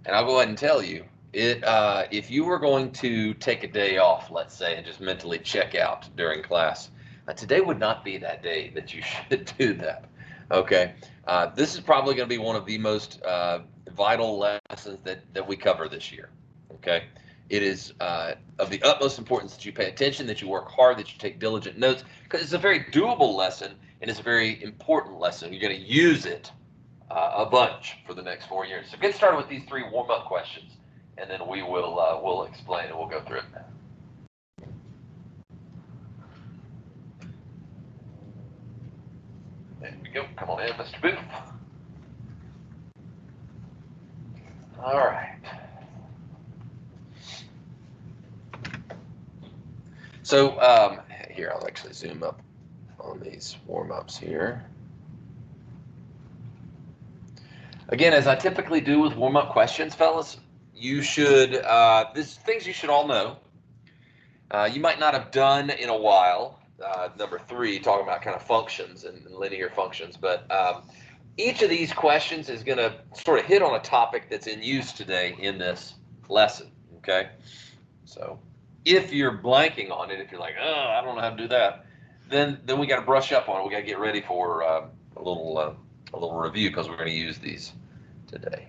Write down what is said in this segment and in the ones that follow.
and I'll go ahead and tell you, if you were going to take a day off, let's say, and just mentally check out during class, today would not be that day that you should do that. Okay, this is probably going to be one of the most vital lessons that we cover this year. Okay, it is of the utmost importance that you pay attention, that you work hard, that you take diligent notes, because it's a very doable lesson and it's a very important lesson. You're going to use it a bunch for the next 4 years. So get started with these 3 warm-up questions, and then we'll explain and we'll go through it now. There we go. Come on in, Mr. Booth. All right. So here, I'll actually zoom up on these warm-ups here. Again, as I typically do with warm-up questions, fellas, you should, this things you should all know. You might not have done in a while. Number 3, talking about kind of functions and linear functions, but each of these questions is going to sort of hit on a topic that's in use today in this lesson, okay? So if you're blanking on it, if you're like, oh, I don't know how to do that, then we got to brush up on it. We got to get ready for a little review, because we're going to use these today.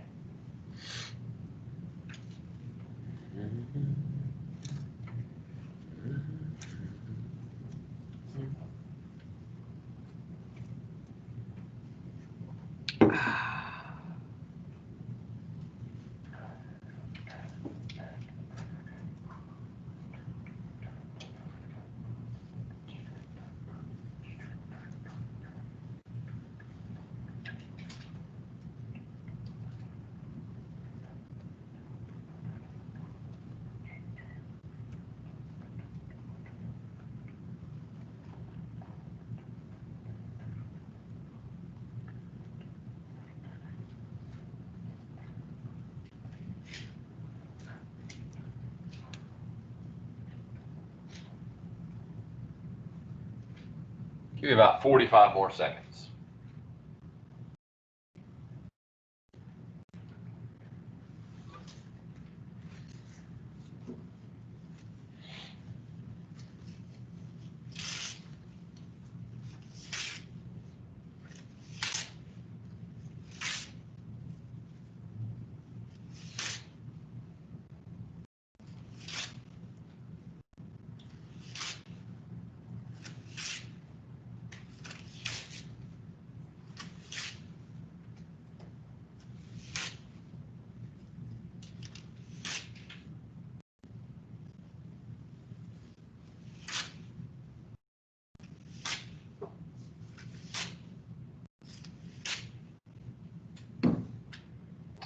Give me about 45 more seconds.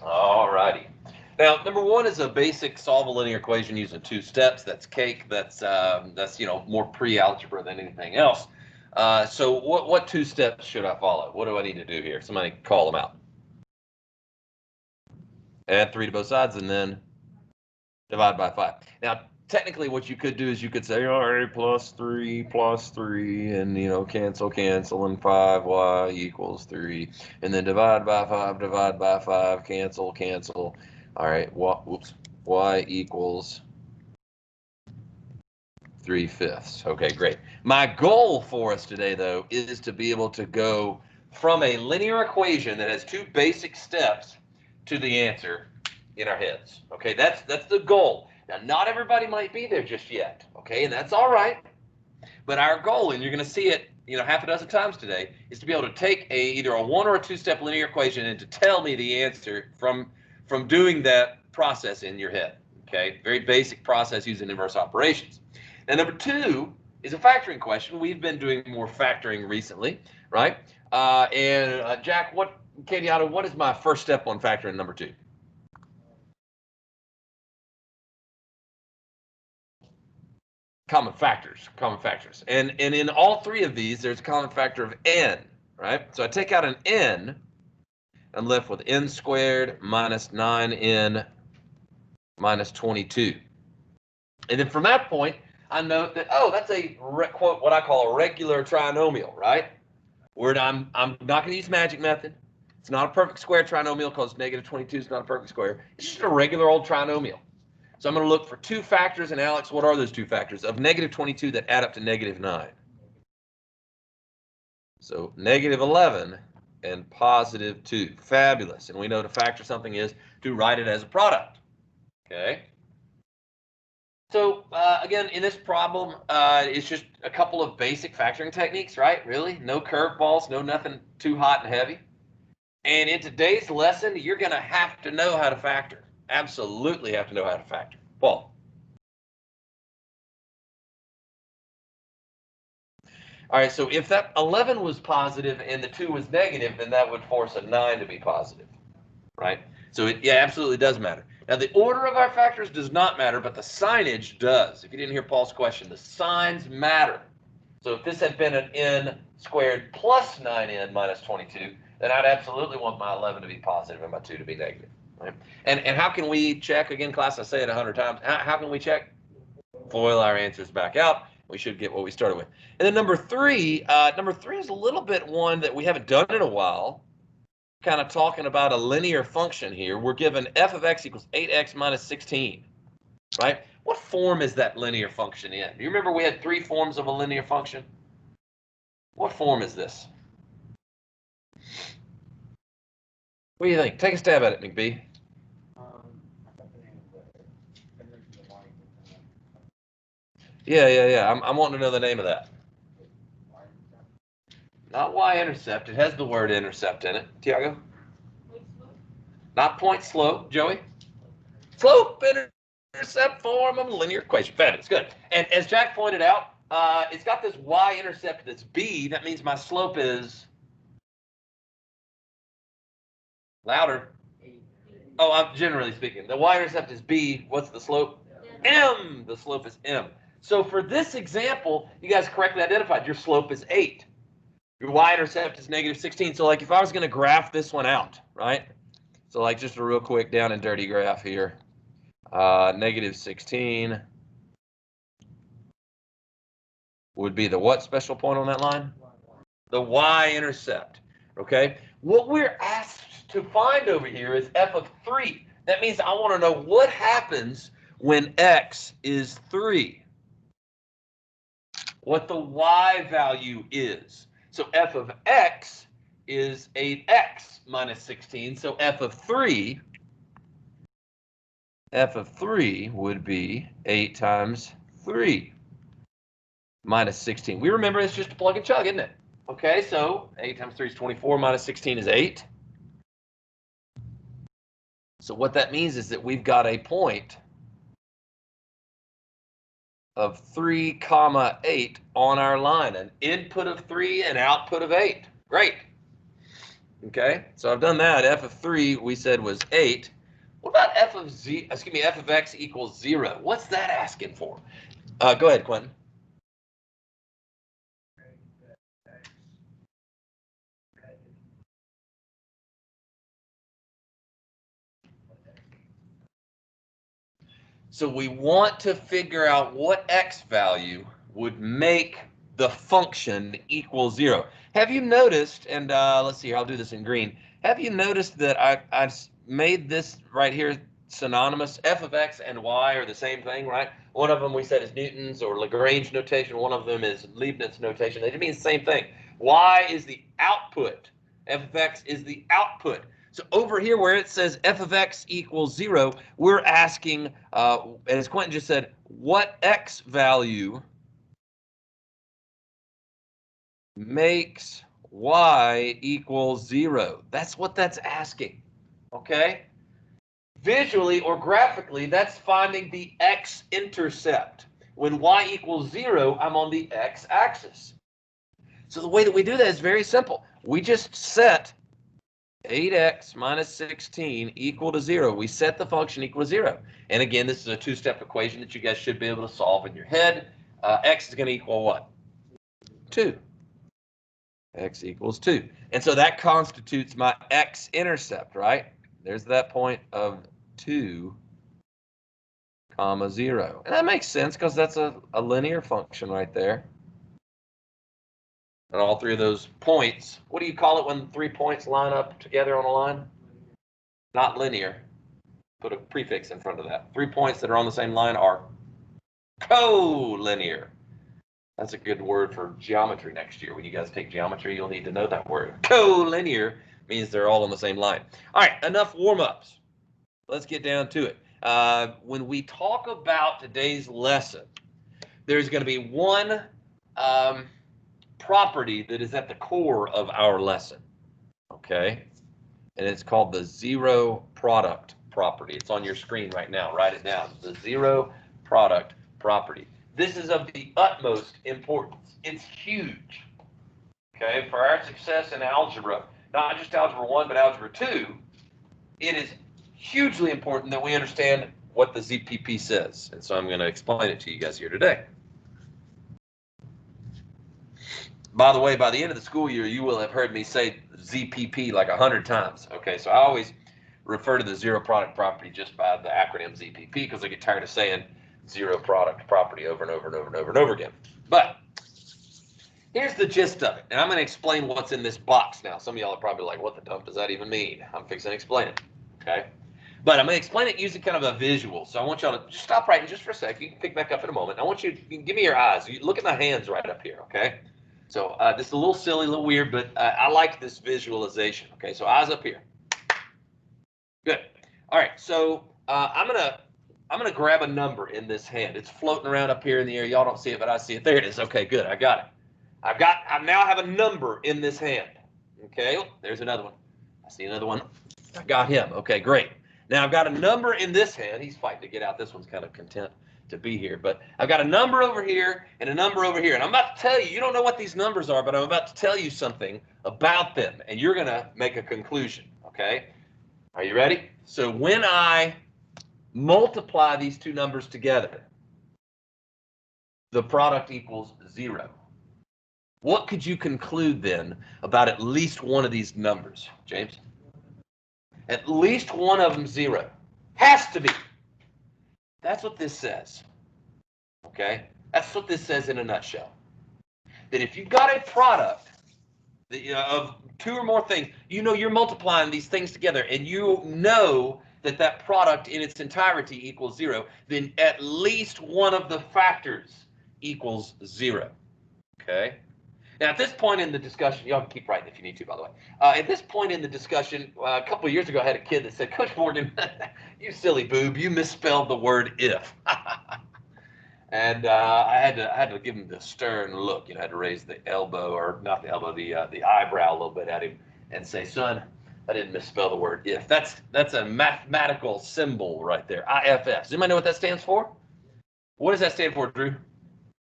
All righty. Now, number 1 is a basic solve a linear equation using 2 steps. That's cake. That's more pre-algebra than anything else. So what 2 steps should I follow? What do I need to do here? Somebody call them out. Add 3 to both sides and then divide by 5. Now, technically, what you could do is you could say, all right, plus 3, and, cancel, and 5y equals 3. And then divide by 5, cancel. All right, y equals 3/5. Okay, great. My goal for us today, though, is to be able to go from a linear equation that has 2 basic steps to the answer in our heads. Okay, that's the goal. Now, not everybody might be there just yet. Okay, and that's all right. But our goal, and you're going to see it, half a dozen times today, is to be able to take either a 1 or a 2-step linear equation and to tell me the answer from doing that process in your head. Okay, very basic process using inverse operations. Now, number 2 is a factoring question. We've been doing more factoring recently, right? Jack, Katie Otto, what is my first step on factoring number 2? Common factors. And in all 3 of these, there's a common factor of n, right? So I take out an n, I'm left with n squared minus 9n minus 22. And then from that point, I note that, that's a, quote, what I call a regular trinomial, right? Where I'm not going to use magic method. It's not a perfect square trinomial because negative 22 is not a perfect square. It's just a regular old trinomial. So I'm going to look for two factors, and Alex, what are those two factors of negative 22 that add up to negative 9? So negative 11 and positive 2. Fabulous. And we know to factor something is to write it as a product. Okay. So again, in this problem, it's just a couple of basic factoring techniques, right? Really? No curveballs, no nothing too hot and heavy. And in today's lesson, you're going to have to know how to factor. Absolutely have to know how to factor. Paul. All right, so if that 11 was positive and the 2 was negative, then that would force a 9 to be positive, right? So it absolutely does matter. Now, the order of our factors does not matter, but the signage does. If you didn't hear Paul's question, the signs matter. So if this had been an n squared plus 9n minus 22, then I'd absolutely want my 11 to be positive and my 2 to be negative, right? And how can we check? Again, class, I say it 100 times. How can we check? FOIL our answers back out. We should get what we started with. And then number three is a little bit one that we haven't done in a while. Kind of talking about a linear function here. We're given f of x equals 8x minus 16, right? What form is that linear function in? Do you remember we had 3 forms of a linear function? What form is this? What do you think? Take a stab at it, McBee. Yeah. I'm wanting to know the name of that. Not y-intercept. It has the word intercept in it. Tiago? Not point slope. Joey? Slope intercept form of a linear equation. Fabulous. Good. And as Jack pointed out, it's got this y-intercept that's b. That means my slope is louder. Oh, I'm generally speaking. The y-intercept is b. What's the slope? M. The slope is m. So for this example, you guys correctly identified your slope is 8. Your y-intercept is negative 16. So like if I was going to graph this one out, right? So like just a real quick down and dirty graph here. Negative 16 would be the what special point on that line? The y-intercept, okay? What we're asked to find over here is f of 3. That means I want to know what happens when x is 3. What the y value is. So f of x is 8x minus 16. So f of 3 would be 8 times 3 minus 16. We remember it's just a plug and chug, isn't it? Okay, so 8 times 3 is 24, minus 16 is 8. So what that means is that we've got a point of 3, 8 on our line, an input of 3 and output of 8. Great. Okay, so I've done that. F of 3 we said was 8. What about f of x equals 0? What's that asking for? Go ahead, Quentin. So we want to figure out what x value would make the function equal 0. Have you noticed, and let's see here, I'll do this in green. Have you noticed that I've made this right here synonymous? F of x and y are the same thing, right? One of them we said is Newton's or Lagrange notation. One of them is Leibniz notation. They mean the same thing. Y is the output. F of x is the output. So over here where it says f of x equals 0, we're asking, as Quentin just said, what x value makes y equal 0? That's what that's asking, okay? Visually or graphically, that's finding the x-intercept. When y equals 0, I'm on the x-axis. So the way that we do that is very simple. We just set 8x minus 16 equal to 0. We set the function equal to 0. And again, this is a two-step equation that you guys should be able to solve in your head. X is going to equal what? 2. X equals 2. And so that constitutes my x-intercept, right? There's that point of 2, 0. And that makes sense because that's a linear function right there. And all three of those points, what do you call it when 3 points line up together on a line? Not linear. Put a prefix in front of that. 3 points that are on the same line are collinear. That's a good word for geometry next year. When you guys take geometry, you'll need to know that word. Collinear means they're all on the same line. All right, enough warm-ups. Let's get down to it. When we talk about today's lesson, there's going to be one property that is at the core of our lesson, okay? And it's called the zero product property. It's on your screen right now. Write it down. The zero product property. This is of the utmost importance. It's huge, okay? For our success in algebra, not just algebra 1, but algebra 2, it is hugely important that we understand what the ZPP says. And so I'm going to explain it to you guys here today. By the way, by the end of the school year, you will have heard me say ZPP like 100 times. Okay, so I always refer to the zero product property just by the acronym ZPP because I get tired of saying zero product property over and over and over and over and over again. But here's the gist of it, and I'm going to explain what's in this box now. Some of y'all are probably like, what the dump does that even mean? I'm fixing to explain it, okay? But I'm going to explain it using kind of a visual. So I want y'all to just stop writing just for a second. You can pick back up in a moment. I want you to give me your eyes. You look at my hands right up here, okay? So this is a little silly, a little weird, but I like this visualization. Okay, so eyes up here. Good. All right, so I'm gonna grab a number in this hand. It's floating around up here in the air. Y'all don't see it, but I see it. There it is. Okay, good. I got it. I now have a number in this hand. Okay, oh, there's another one. I see another one. I got him. Okay, great. Now I've got a number in this hand. He's fighting to get out. This one's kind of content to be here, but I've got a number over here and a number over here, and I'm about to tell you, you don't know what these numbers are, but I'm about to tell you something about them, and you're gonna make a conclusion, okay? Are you ready? So when I multiply these two numbers together, the product equals 0. What could you conclude then about at least one of these numbers, James? At least one of them 0. Has to be. That's what this says, okay? That's what this says in a nutshell. That if you've got a product of two or more things, you know you're multiplying these things together, and you know that that product in its entirety equals 0, then at least one of the factors equals 0, okay? Now, at this point in the discussion, y'all can keep writing if you need to, by the way. At this point in the discussion, a couple of years ago, I had a kid that said, Coach Morgan, you silly boob, you misspelled the word if. And I had to give him the stern look. You know, I had to raise the elbow, or not the elbow, the eyebrow a little bit at him and say, son, I didn't misspell the word if. That's a mathematical symbol right there, IFS. Does anybody know what that stands for? What does that stand for, Drew?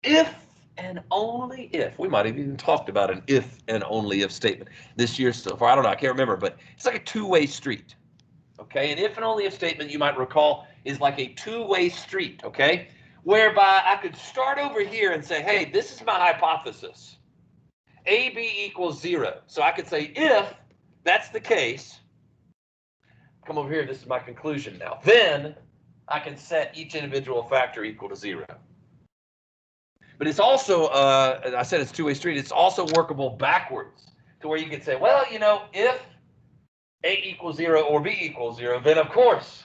If and only if. We might have even talked about an if and only if statement this year so far. I don't know. I can't remember, but it's like a two-way street. Okay, an if and only if statement, you might recall, is like a two-way street. Okay, whereby I could start over here and say, hey, this is my hypothesis. AB equals 0. So I could say if that's the case, come over here, this is my conclusion now. Then I can set each individual factor equal to 0. But it's also, I said it's a two-way street, it's also workable backwards to where you could say, well, you know, if A equals 0 or B equals 0, then of course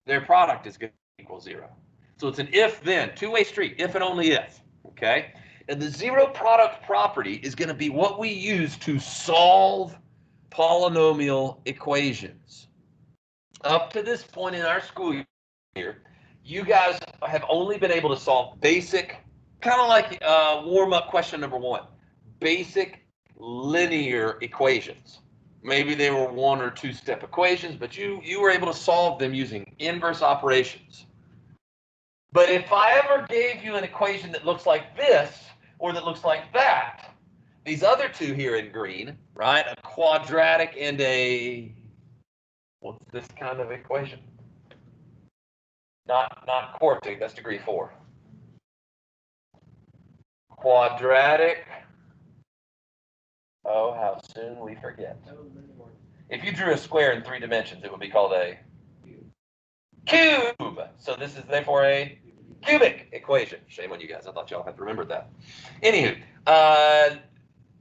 their product is going to equal 0. So it's an if-then, two-way street, if and only if, okay? And the zero product property is going to be what we use to solve polynomial equations. Up to this point in our school year, you guys have only been able to solve basic, kind of like warm-up question number 1, basic linear equations. Maybe they were 1 or 2 step equations, but you were able to solve them using inverse operations. But if I ever gave you an equation that looks like this or that looks like that, these other two here in green, right? A quadratic and a, what's this kind of equation? Not quartic, that's degree 4. Quadratic. Oh, how soon we forget. If you drew a square in 3 dimensions, it would be called a cube. So this is therefore a cubic equation. Shame on you guys. I thought y'all had remembered that. Anywho,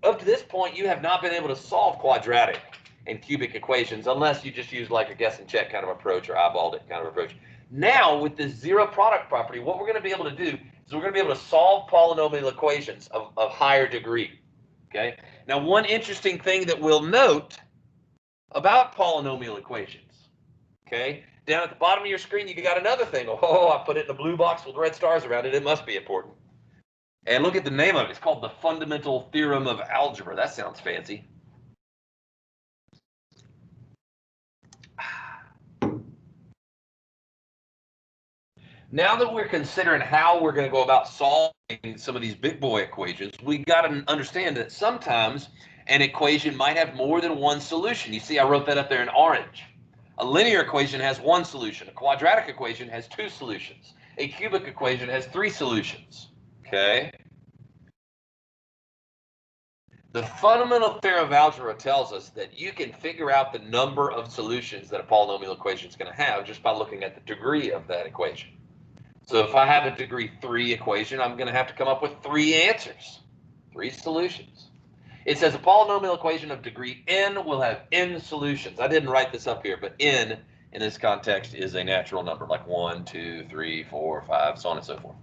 up to this point, you have not been able to solve quadratic and cubic equations unless you just use like a guess and check kind of approach or eyeballed it kind of approach. Now, with this zero product property, what we're going to be able to do is we're going to be able to solve polynomial equations of higher degree. Okay. Now, one interesting thing that we'll note about polynomial equations. Okay. Down at the bottom of your screen, you got another thing. Oh, I put it in a blue box with red stars around it. It must be important. And look at the name of it. It's called the fundamental theorem of algebra. That sounds fancy. Now that we're considering how we're going to go about solving some of these big boy equations, we got to understand that sometimes an equation might have more than one solution. You see, I wrote that up there in orange. A linear equation has one solution. A quadratic equation has two solutions. A cubic equation has three solutions. Okay? The fundamental theorem of algebra tells us that you can figure out the number of solutions that a polynomial equation is going to have just by looking at the degree of that equation. So if I have a degree 3 equation, I'm going to have to come up with 3 answers, 3 solutions. It says a polynomial equation of degree n will have n solutions. I didn't write this up here, but n in this context is a natural number, like 1, 2, 3, 4, 5, so on and so forth.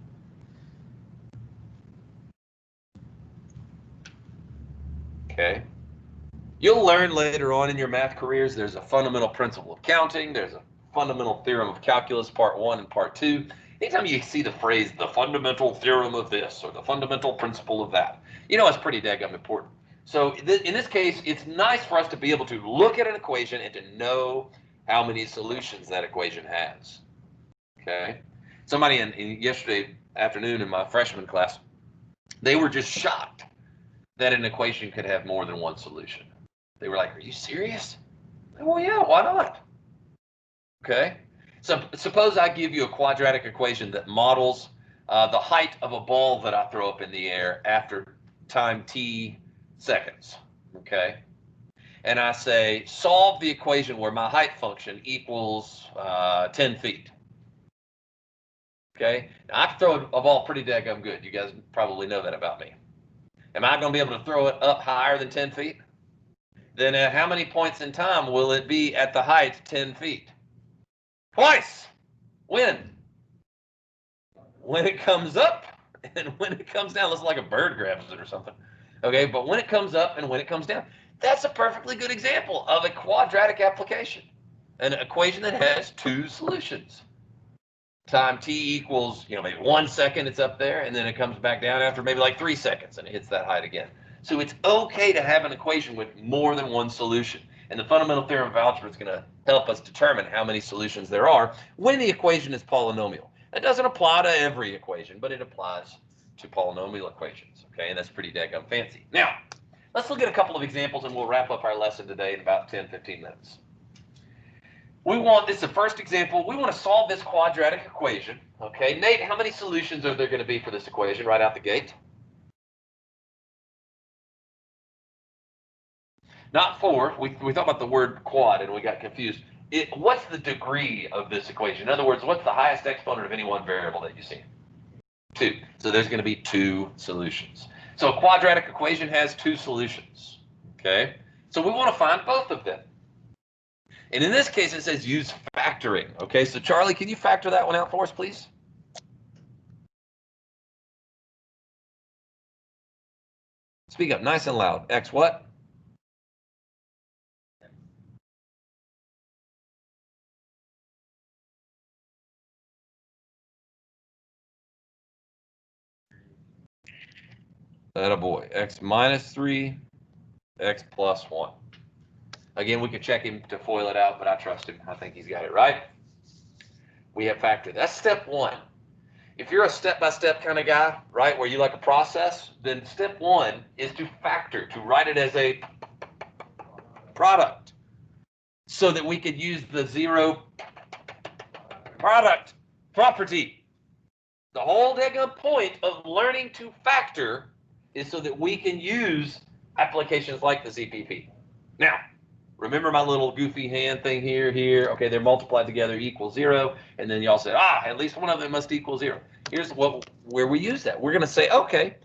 Okay. You'll learn later on in your math careers, there's a fundamental principle of counting, there's a fundamental theorem of calculus, part 1 and part 2. Anytime you see the phrase, the fundamental theorem of this, or the fundamental principle of that, you know it's pretty daggum important. So in this case, it's nice for us to be able to look at an equation and to know how many solutions that equation has. Okay? Somebody yesterday afternoon in my freshman class, they were just shocked that an equation could have more than one solution. They were like, are you serious? Well, yeah, why not? Okay. So suppose I give you a quadratic equation that models the height of a ball that I throw up in the air after time t seconds. Okay. And I say, solve the equation where my height function equals 10 feet. Okay. Now, I can throw a ball pretty daggum good. You guys probably know that about me. Am I going to be able to throw it up higher than 10 feet? Then at how many points in time will it be at the height 10 feet? Twice. When? When it comes up and when it comes down. Looks like a bird grabs it or something. Okay, but when it comes up and when it comes down. That's a perfectly good example of a quadratic application. An equation that has two solutions. Time t equals, maybe 1 second it's up there, and then it comes back down after maybe like 3 seconds and it hits that height again. So it's okay to have an equation with more than one solution. And the fundamental theorem of algebra is going to help us determine how many solutions there are when the equation is polynomial. That doesn't apply to every equation, but it applies to polynomial equations. Okay, and that's pretty daggum fancy. Now, let's look at a couple of examples and we'll wrap up our lesson today in about 10-15 minutes. This is the first example. We want to solve this quadratic equation. Okay, Nate, how many solutions are there going to be for this equation right out the gate? Not 4. We thought about the word quad and we got confused. What's the degree of this equation? In other words, what's the highest exponent of any one variable that you see? 2. So there's going to be 2 solutions. So a quadratic equation has 2 solutions. Okay, so we want to find both of them. And in this case, it says use factoring. Okay, so Charlie, can you factor that one out for us, please? Speak up nice and loud. X what? Attaboy. X minus 3, X plus 1. Again, we could check him to FOIL it out, but I trust him. I think he's got it right. We have factored. That's step 1. If you're a step-by-step kind of guy, right, where you like a process, then step 1 is to factor, to write it as a product so that we could use the zero product property. The whole daggum point of learning to factor is so that we can use applications like the ZPP. Now, remember my little goofy hand thing here. Okay, they're multiplied together equals 0, and then y'all said, at least one of them must equal 0. Here's where we use that. We're going to say, okay,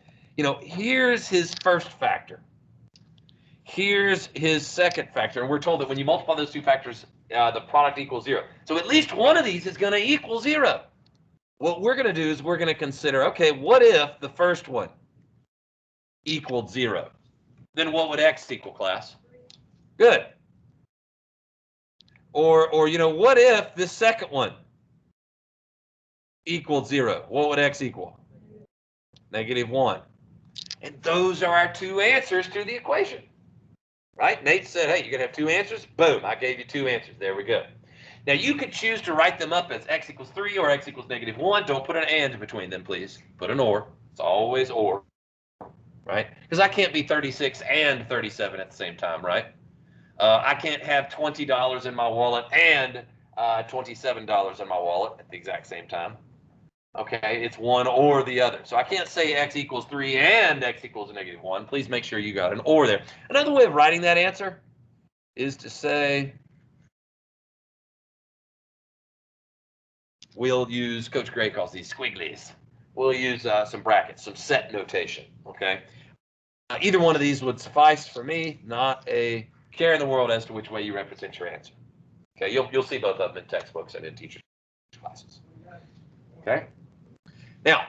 here's his first factor. Here's his second factor, and we're told that when you multiply those two factors, the product equals 0. So at least one of these is going to equal 0. What we're going to do is we're going to consider, okay, what if the first one equaled 0? Then what would x equal, class? Good. Or you know, what if this second one equaled 0? What would x equal? -1. And those are our two answers to the equation. Right? Nate said, hey, you're going to have two answers. Boom, I gave you two answers. There we go. Now, you could choose to write them up as x equals 3 or x equals -1. Don't put an and between them, please. Put an or. It's always or. Right? Because I can't be 36 and 37 at the same time, right? I can't have $20 in my wallet and $27 in my wallet at the exact same time. Okay, it's one or the other. So I can't say x equals 3 and x equals -1. Please make sure you got an or there. Another way of writing that answer is to say, we'll use, Coach Gray calls these squigglies. We'll use some brackets, some set notation, okay? Either one of these would suffice for me, not a care in the world as to which way you represent your answer. Okay, you'll see both of them in textbooks and in teacher classes. Okay? Now,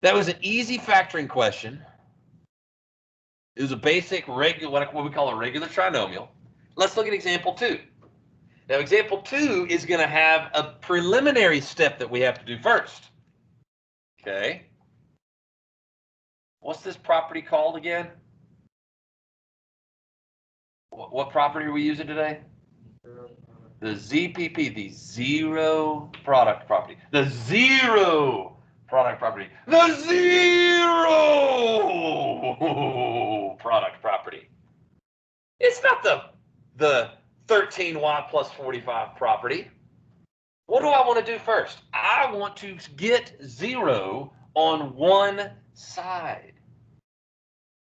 that was an easy factoring question. It was a basic regular, what we call a regular trinomial. Let's look at example 2. Now, example 2 is going to have a preliminary step that we have to do first. Okay? What's this property called again? What property are we using today? The ZPP, the zero product property. The zero product property. The zero product property. It's not the 13y plus 45 property. What do I want to do first? I want to get 0 on one side.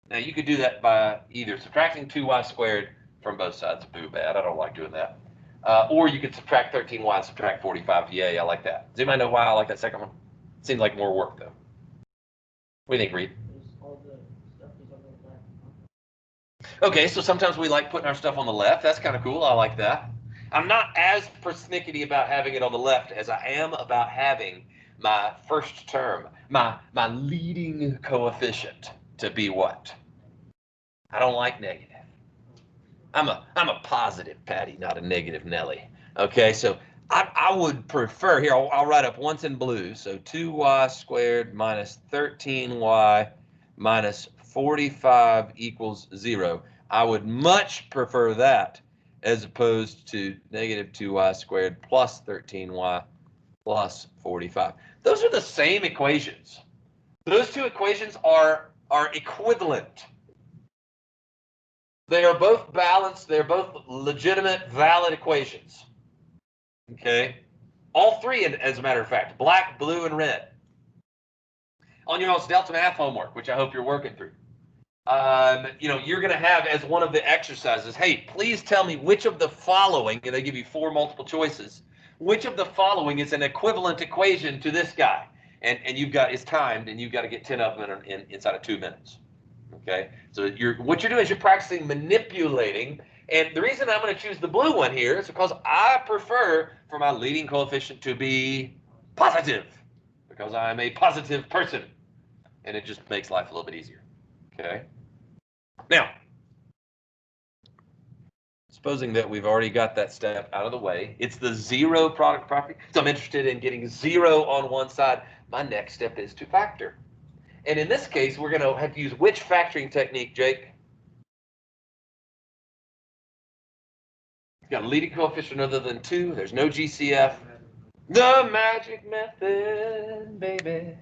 Now, you could do that by either subtracting 2y squared from both sides. Boo bad. I don't like doing that. Or you could subtract 13y and subtract 45. Yay, I like that. Does anybody know why I like that second one? Seems like more work, though. What do you think, Reed? Okay, so sometimes we like putting our stuff on the left. That's kind of cool. I like that. I'm not as persnickety about having it on the left as I am about having my first term, my leading coefficient to be what? I don't like negative. I'm a positive Patty, not a negative Nelly. Okay, so I would prefer, here, I'll write up once in blue. So 2y squared minus 13y minus 45 equals 0. I would much prefer that as opposed to negative 2y squared plus 13y plus 45. Those are the same equations. Those two equations are equivalent. They are both balanced. They're both legitimate, valid equations. Okay? All three, as a matter of fact, black, blue, and red. On your all's Delta Math homework, which I hope you're working through, you're going to have as one of the exercises, hey, please tell me which of the following, and they give you 4 multiple choices, which of the following is an equivalent equation to this guy? And you've got, it's timed, and you've got to get 10 of them inside of 2 minutes. Okay, so what you're doing is you're practicing manipulating, and the reason I'm going to choose the blue one here is because I prefer for my leading coefficient to be positive, because I'm a positive person, and it just makes life a little bit easier. Okay, now, supposing that we've already got that step out of the way, it's the zero product property, so I'm interested in getting 0 on one side. My next step is to factor. And in this case, we're going to have to use which factoring technique, Jake? You've got a leading coefficient other than 2. There's no GCF. The magic method, baby.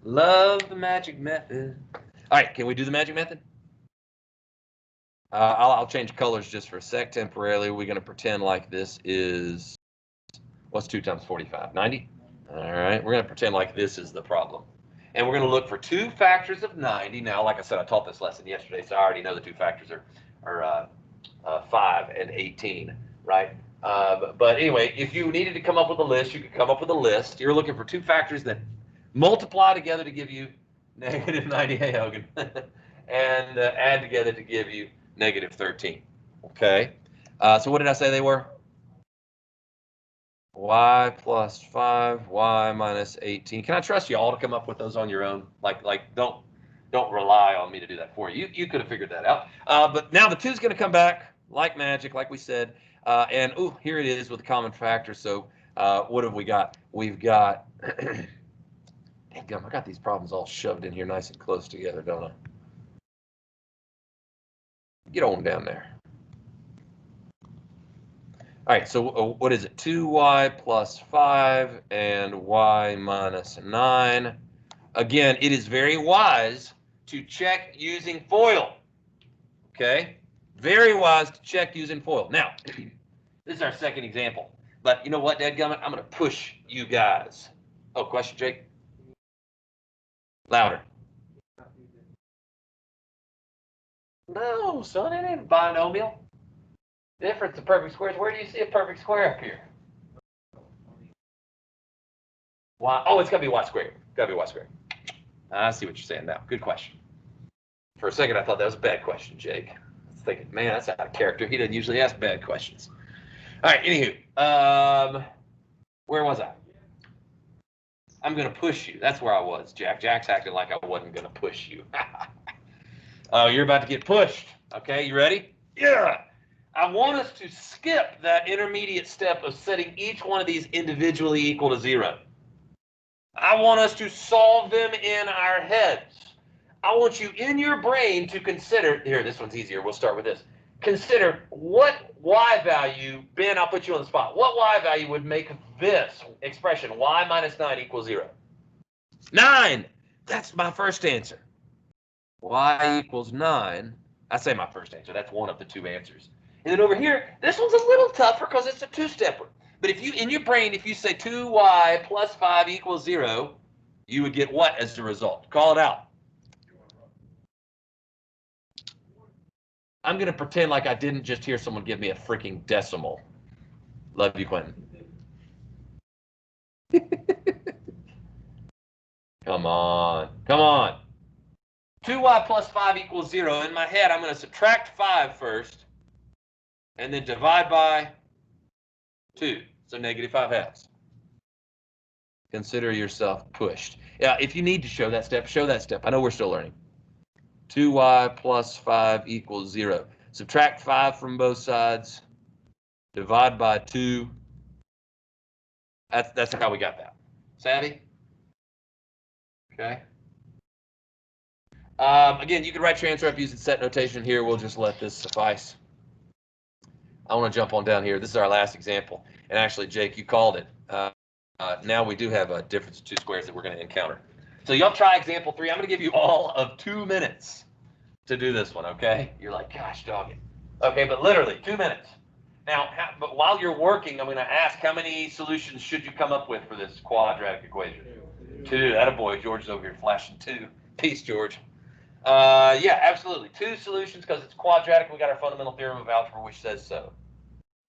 Love the magic method. All right, can we do the magic method? I'll change colors just for a sec temporarily. We're going to pretend like this is, what's 2 times 45? 90? All right, we're going to pretend like this is the problem. And we're going to look for 2 factors of 90. Now, like I said, I taught this lesson yesterday, so I already know the 2 factors are 5 and 18, right? But anyway, if you needed to come up with a list, you could come up with a list. You're looking for 2 factors that multiply together to give you -90. Hey, Hogan. and add together to give you negative 13. Okay. So what did I say they were? Y plus 5, y minus 18. Can I trust you all to come up with those on your own? Like don't rely on me to do that for you. You could have figured that out. But now the 2 is going to come back like magic, like we said. And ooh, here it is with a common factor. So what have we got? We've got, damn, I got these problems all shoved in here nice and close together, don't I? Get on down there. All right, so what is it? 2y plus 5 and y minus 9. Again, it is very wise to check using FOIL. Okay? Very wise to check using FOIL. Now, this is our second example. But you know what, dadgummit? I'm going to push you guys. Oh, question, Jake? Louder. No, son, it ain't binomial. Difference of perfect squares. Where do you see a perfect square up here? Y. Oh, it's got to be y squared. Got to be y squared. I see what you're saying now. Good question. For a second, I thought that was a bad question, Jake. I was thinking, man, that's out of character. He doesn't usually ask bad questions. All right, anywho. Where was I? I'm going to push you. That's where I was, Jack. Jack's acting like I wasn't going to push you. Oh, you're about to get pushed. Okay, you ready? Yeah. I want us to skip that intermediate step of setting each one of these individually equal to 0. I want us to solve them in our heads. I want you in your brain to consider, here, this one's easier. We'll start with this. Consider what y value, Ben, I'll put you on the spot. What y value would make this expression, y minus 9 equals 0? 9. That's my first answer. Y equals 9. I say my first answer. That's one of the 2 answers. And then over here, this one's a little tougher because it's a 2-stepper. But if you, in your brain, if you say 2y plus 5 equals 0, you would get what as the result? Call it out. I'm going to pretend like I didn't just hear someone give me a freaking decimal. Love you, Quentin. Come on. Come on. 2y plus 5 equals 0. In my head, I'm going to subtract 5 first, and then divide by 2. So negative 5 halves. Consider yourself pushed. Yeah, if you need to show that step, show that step. I know we're still learning. 2y plus 5 equals 0. Subtract 5 from both sides. Divide by 2. That's how we got that. Savvy? Okay. Again, you can write your answer up using set notation here. We'll just let this suffice. I want to jump on down here. This is our last example. And actually, Jake, you called it. Now we do have a difference of 2 squares that we're going to encounter. So y'all try example 3. I'm going to give you all of 2 minutes to do this one, okay? You're like, gosh, dog it. Okay, but literally 2 minutes. Now, but while you're working, I'm going to ask how many solutions should you come up with for this quadratic equation? 2. Attaboy. George is over here flashing 2. Peace, George. Yeah, absolutely. 2 solutions because it's quadratic. We got our fundamental theorem of algebra which says so.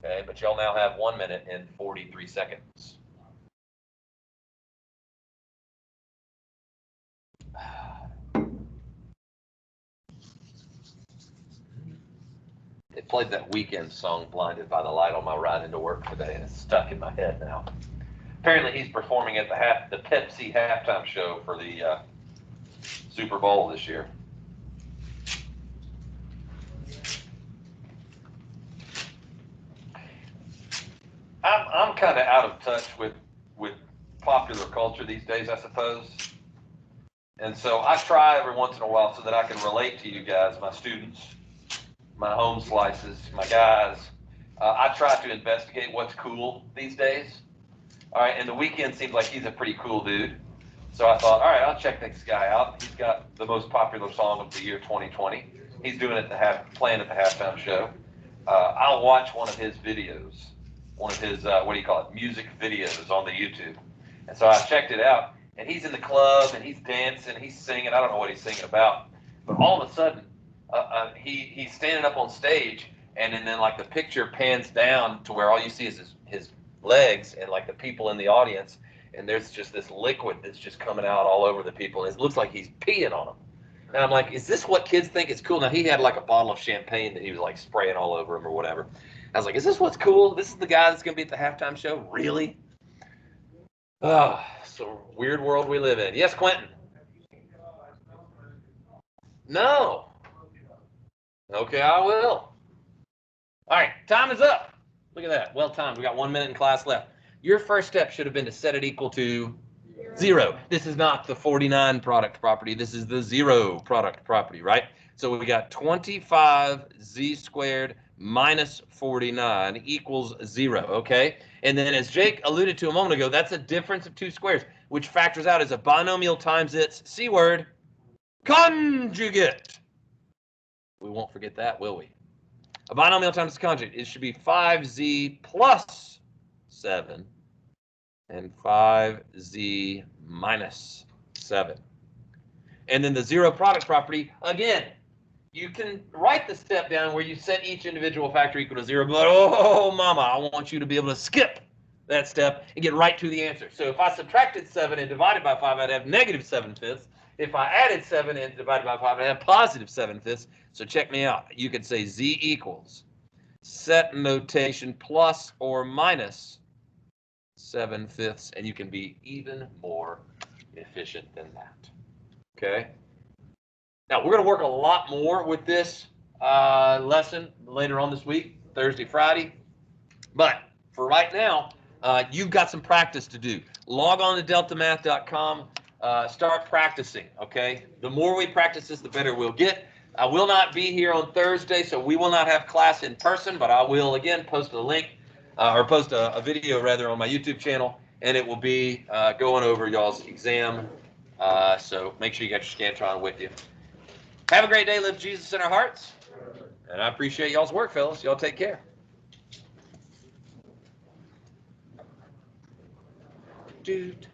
Okay, but y'all now have 1 minute and 43 seconds. It played that Weekend song, Blinded by the Light, on my ride into work today, and it's stuck in my head now. Apparently, he's performing at the Pepsi halftime show for the Super Bowl this year. I'm kind of out of touch with popular culture these days, I suppose. And so I try every once in a while so that I can relate to you guys, my students, my home slices, my guys. I try to investigate what's cool these days. All right, and The Weeknd seems like he's a pretty cool dude. So I thought, all right, I'll check this guy out. He's got the most popular song of the year 2020. He's doing it playing at the halftime show. I'll watch one of his videos, one of his, music videos on the YouTube. And so I checked it out, and he's in the club, and he's dancing, he's singing. I don't know what he's singing about. But all of a sudden, he's standing up on stage, and then like the picture pans down to where all you see is his legs and like the people in the audience, and there's just this liquid that's just coming out all over the people, and it looks like he's peeing on them. And I'm like, is this what kids think is cool? Now, he had like a bottle of champagne that he was like spraying all over him or whatever. I was like, is this what's cool? This is the guy that's going to be at the halftime show? Really? Oh, it's a weird world we live in. Yes, Quentin? No. Okay, I will. All right, time is up. Look at that. Well timed. We got 1 minute in class left. Your first step should have been to set it equal to 0. This is not the 49 product property. This is the 0 product property, right? So we got 25z squared minus 49 equals 0, okay? And then as Jake alluded to a moment ago, that's a difference of two squares, which factors out as a binomial times its C word, conjugate. We won't forget that, will we? A binomial times its conjugate. It should be 5z plus 7 and 5z minus 7. And then the 0 product property, again, you can write the step down where you set each individual factor equal to 0, but oh, mama, I want you to be able to skip that step and get right to the answer. So if I subtracted 7 and divided by 5, I'd have negative 7/5. If I added 7 and divided by 5, I'd have positive 7/5. So check me out. You could say z equals set notation plus or minus 7/5, and you can be even more efficient than that. Okay. Now we're going to work a lot more with this lesson later on this week, Thursday, Friday. But for right now, you've got some practice to do. Log on to deltamath.com. Start practicing. Okay. The more we practice this, the better we'll get. I will not be here on Thursday, so we will not have class in person, but I will again post a link or post a video rather on my YouTube channel, and it will be going over y'all's exam. So make sure you got your Scantron with you. Have a great day. Live Jesus in our hearts. And I appreciate y'all's work, fellas. Y'all take care. Dude.